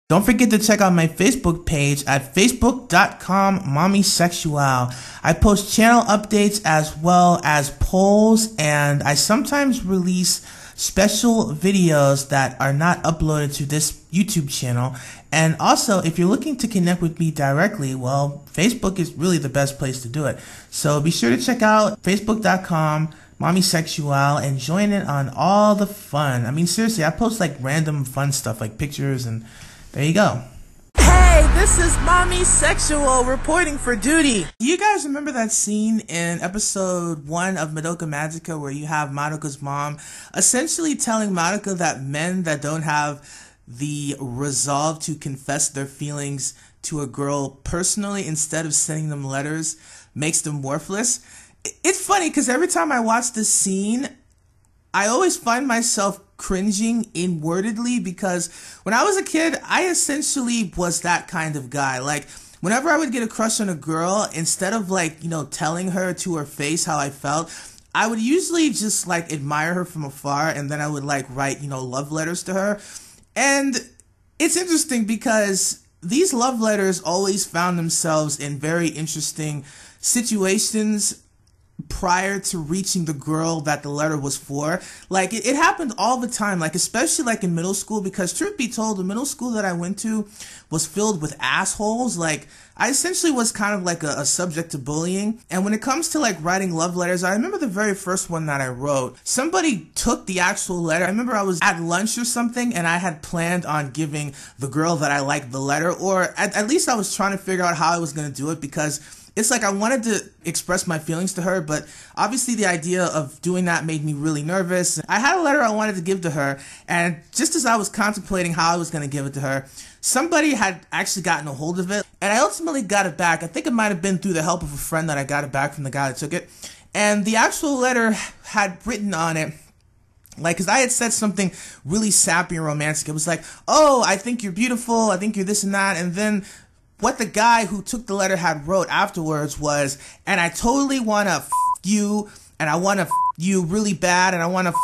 Don't forget to check out my Facebook page at facebook.com/mommysexual. I post channel updates as well as polls, and I sometimes release special videos that are not uploaded to this YouTube channel. And also, if you're looking to connect with me directly, well, Facebook is really the best place to do it. So be sure to check out facebook.com/mommysexual and join in on all the fun. I mean, seriously, I post like random fun stuff like pictures, and there you go. Hey, this is Mommy Sexual reporting for duty. You guys remember that scene in episode 1 of Madoka Magica where you have Madoka'S mom essentially telling Magica that men that don't have the resolve to confess their feelings to a girl personally instead of sending them letters makes them worthless? It's funny because every time I watch this scene, I always find myself cringing inwardedly, because when I was a kid, I essentially was that kind of guy. Like, whenever I would get a crush on a girl, instead of like, telling her to her face how I felt, I would usually just like admire her from afar, and then I would like write, love letters to her. And it's interesting because these love letters always found themselves in very interesting situations prior to reaching the girl that the letter was for. Like, it happened all the time, like especially like in middle school, because truth be told, the middle school that I went to was filled with assholes. Like, I essentially was kind of like a subject to bullying. And when it comes to like writing love letters, I remember the very first one that I wrote, somebody took the actual letter. I remember I was at lunch or something, and I had planned on giving the girl that I liked the letter, or at least I was trying to figure out how I was going to do it, because it's like I wanted to express my feelings to her, but obviously the idea of doing that made me really nervous. I had a letter I wanted to give to her, and just as I was contemplating how I was going to give it to her, somebody had actually gotten a hold of it, and I ultimately got it back. I think it might have been through the help of a friend that I got it back from the guy that took it. And the actual letter had written on it, like, because I had said something really sappy and romantic. It was like, oh, I think you're beautiful, I think you're this and that, and then what the guy who took the letter had wrote afterwards was, and I totally want to f you, and I want to f you really bad, and I want to f.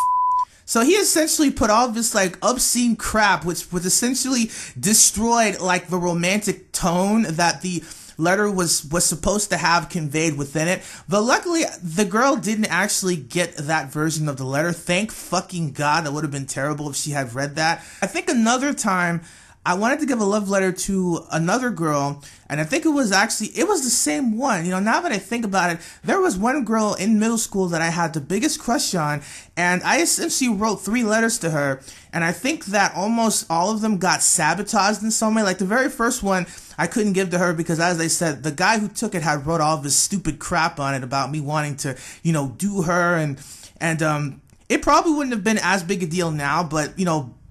So he essentially put all this like obscene crap, which essentially destroyed like the romantic tone that the letter was supposed to have conveyed within it. But luckily, the girl didn't actually get that version of the letter. Thank fucking God. That would have been terrible if she had read that. I think another time I wanted to give a love letter to another girl, and I think it was the same one. Now that I think about it, there was one girl in middle school that I had the biggest crush on, and I essentially wrote 3 letters to her, and I think that almost all of them got sabotaged in some way. Like, the very first one I couldn't give to her because, as I said, the guy who took it had wrote all this stupid crap on it about me wanting to, do her, and it probably wouldn't have been as big a deal now, but,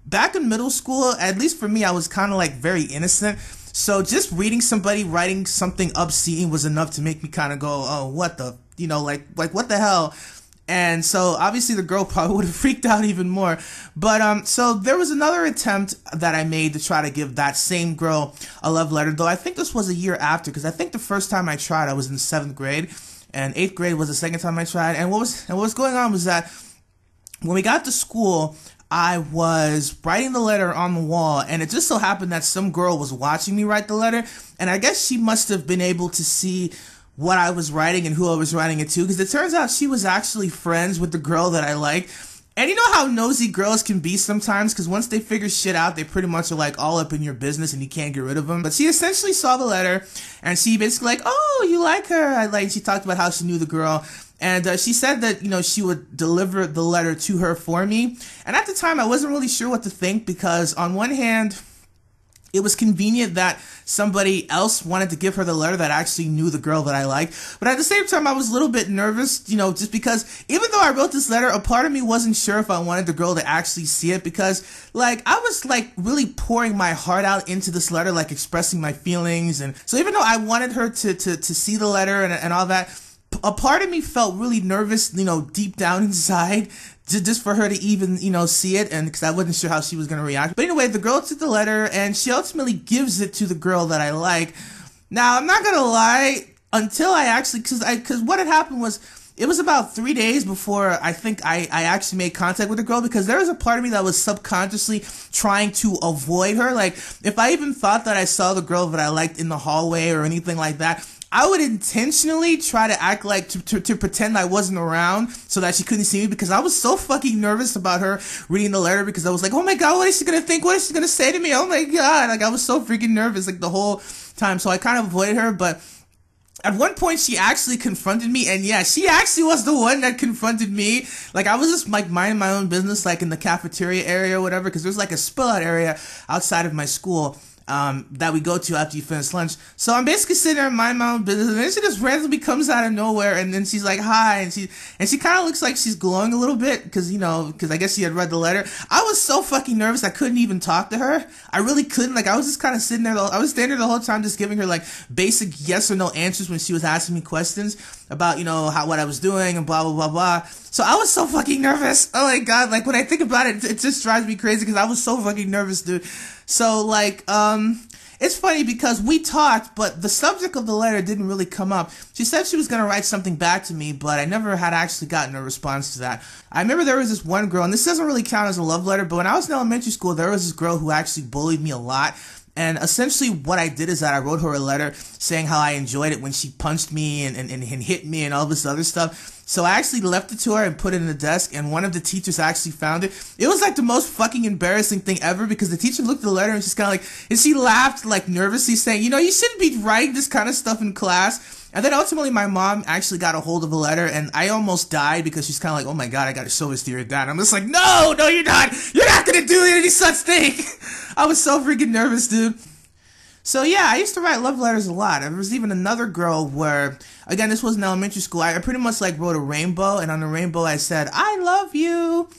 back in middle school, at least for me, I was kind of like very innocent. So just reading somebody writing something obscene was enough to make me kind of go, oh, what the, like what the hell? And so obviously the girl probably would have freaked out even more. But so there was another attempt that I made to try to give that same girl a love letter, though I think this was a year after, because I think the first time I tried, I was in 7th grade, and 8th grade was the second time I tried. And what was going on was that when we got to school, I was writing the letter on the wall, and it just so happened that some girl was watching me write the letter, and I guess she must have been able to see what I was writing and who I was writing it to, because it turns out she was actually friends with the girl that I liked. And you know how nosy girls can be sometimes, because once they figure shit out, they pretty much are like all up in your business and you can't get rid of them. But she essentially saw the letter, and she basically like, oh, you like her. She talked about how she knew the girl. And she said that, she would deliver the letter to her for me. And at the time, I wasn't really sure what to think, because on one hand, it was convenient that somebody else wanted to give her the letter that actually knew the girl that I liked. But at the same time, I was a little bit nervous, just because even though I wrote this letter, a part of me wasn't sure if I wanted the girl to actually see it, because like I was like really pouring my heart out into this letter, like expressing my feelings. And so even though I wanted her to see the letter and all that, a part of me felt really nervous, deep down inside, just for her to even, see it, and because I wasn't sure how she was going to react. But anyway, the girl took the letter, and she ultimately gives it to the girl that I like. Now, I'm not going to lie, until I actually, because what had happened was, it was about 3 days before I think I actually made contact with the girl, because there was a part of me that was subconsciously trying to avoid her. Like, if I even thought that I saw the girl that I liked in the hallway or anything like that, I would intentionally try to act like, to pretend I wasn't around so that she couldn't see me, because I was so fucking nervous about her reading the letter, because I was like, oh my god, what is she gonna think? What is she gonna say to me? Oh my god. Like, I was so freaking nervous, like, the whole time. So I kind of avoided her, but at one point, she actually confronted me, and yeah, she actually was the one that confronted me. Like, I was just, like, minding my own business, like, in the cafeteria area or whatever, because there's, like, a spill-out area outside of my school that we go to after you finish lunch. So I'm basically sitting there minding my own business, and then she just randomly comes out of nowhere, and then she's like, hi, and she kind of looks like she's glowing a little bit, because I guess she had read the letter. I was so fucking nervous, I couldn't even talk to her. I really couldn't. Like, I was just kind of sitting there, I was standing there the whole time just giving her, like, basic yes or no answers when she was asking me questions about, what I was doing and blah, blah, blah, blah. So I was so fucking nervous. Oh my god, like, when I think about it, it just drives me crazy, because I was so fucking nervous, dude. So, like, it's funny because we talked, but the subject of the letter didn't really come up. She said she was going to write something back to me, but I never had actually gotten a response to that. I remember there was this one girl, and this doesn't really count as a love letter, but when I was in elementary school, there was this girl who actually bullied me a lot. And essentially what I did is that I wrote her a letter saying how I enjoyed it when she punched me and hit me and all this other stuff. So I actually left it to her and put it in the desk, and one of the teachers actually found it. It was like the most fucking embarrassing thing ever, because the teacher looked at the letter and she's kind of like, and she laughed like nervously saying, you shouldn't be writing this kind of stuff in class. And then ultimately my mom actually got a hold of a letter, and I almost died, because she's kind of like, oh my god, I gotta show this to your dad. I'm just like, no, you're not. You're not gonna do any such thing. I was so freaking nervous, dude. So yeah, I used to write love letters a lot. There was even another girl where, again, this was in elementary school. I pretty much like wrote a rainbow, and on the rainbow I said, I love you.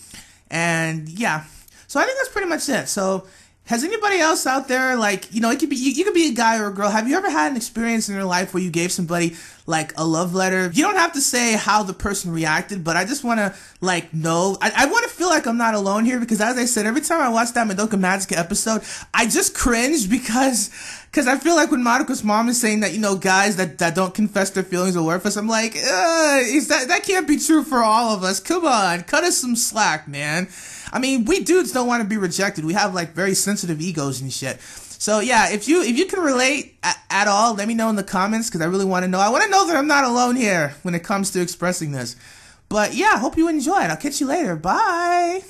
And yeah, so I think that's pretty much it. So has anybody else out there, like, it could be, you could be a guy or a girl. Have you ever had an experience in your life where you gave somebody, like, a love letter? You don't have to say how the person reacted, but I just want to, like, know. I want to feel like I'm not alone here, because as I said, every time I watch that Magica episode, I just cringe, because I feel like when Madoka'S mom is saying that, guys that don't confess their feelings are worthless, I'm like, that can't be true for all of us. Come on, cut us some slack, man. I mean, we dudes don't want to be rejected. We have, like, very sensitive egos and shit. So yeah, if you can relate at all, let me know in the comments, because I really want to know. I want to know that I'm not alone here when it comes to expressing this. But yeah, hope you enjoyed. I'll catch you later. Bye.